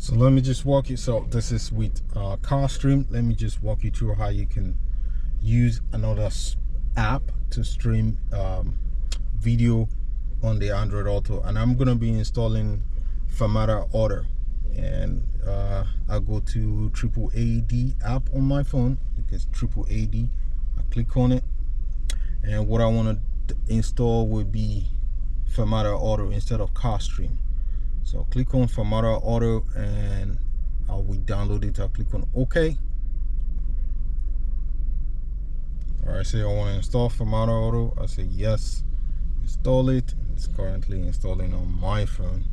So let me just walk you. So this is with CarStream. Let me just walk you through how you can use another app to stream video on the Android Auto. And I'm gonna be installing Fermata Auto, and I go to AAAD app on my phone because AAAD. I click on it, and what I want to install would be Fermata Auto instead of CarStream. So click on Fermata Auto and I will download it. I'll click on OK. Alright, say I want to install Fermata Auto. I say yes, install it. It's currently installing on my phone.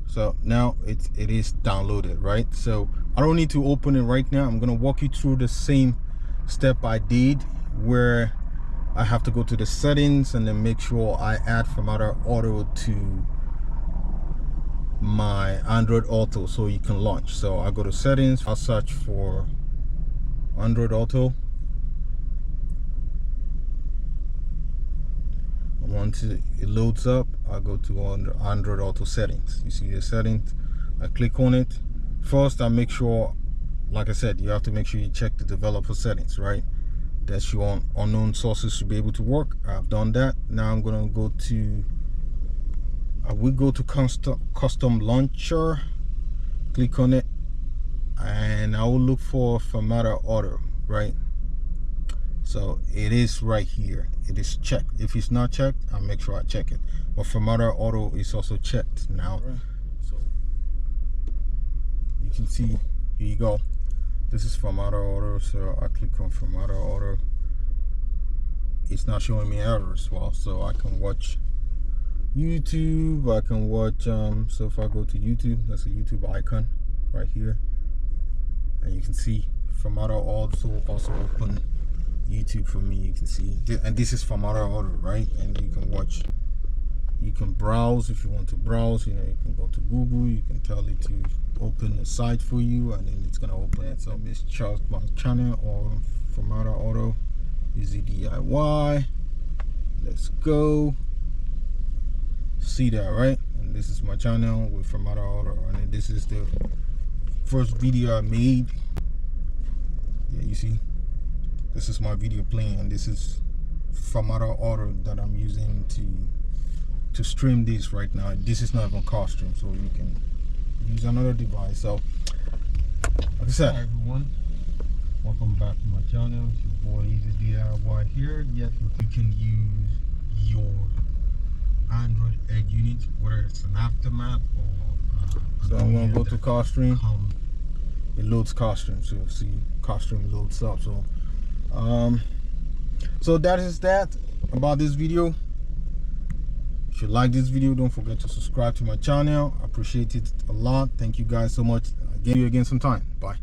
So now it is downloaded, right? So I don't need to open it right now. I'm gonna walk you through the same step I did, where I have to go to the settings and then make sure I add Fermata Auto to my Android Auto so you can launch. So I go to settings, I'll search for Android Auto. Once it loads up, I go to Android Auto settings. You see the settings, I click on it. First I make sure, like I said, you have to make sure you check the developer settings, right? That's your unknown sources should be able to work. I've done that. Now I'm gonna go to we go to custom launcher, click on it, and I will look for Fermata Auto, right? So it is right here, it is checked. If it's not checked, I'll make sure I check it. But Fermata Auto is also checked now. So you can see, here you go, this is Fermata Auto. So I click on Fermata Auto. It's not showing me errors. Well, so I can watch YouTube, I can watch so if I go to YouTube, that's a YouTube icon right here, and you can see Fermata also open YouTube for me. You can see, and this is Fermata Auto, right? And you can watch, you can browse if you want to browse. You know, you can go to Google, you can tell it to open the site for you, and then it's gonna open it. So this chart my channel or Fermata Auto, easy DIY. Let's go. See that, right? And this is my channel with Fermata Auto, and this is the first video I made. Yeah, you see, this is my video playing, and this is Fermata Auto that I'm using to stream this right now. This is not even CarStream, so you can use another device. So like I said, hi everyone, welcome back to my channel. It's your boy Easy DIY here. Yes, you can use your Android Edge unit, whether it's an aftermath or so I'm gonna go to CarStream. It loads CarStream, so you'll see CarStream loads up. So so that is that about this video. If you like this video, don't forget to subscribe to my channel. I appreciate it a lot. Thank you guys so much. I'll get you again sometime. Bye.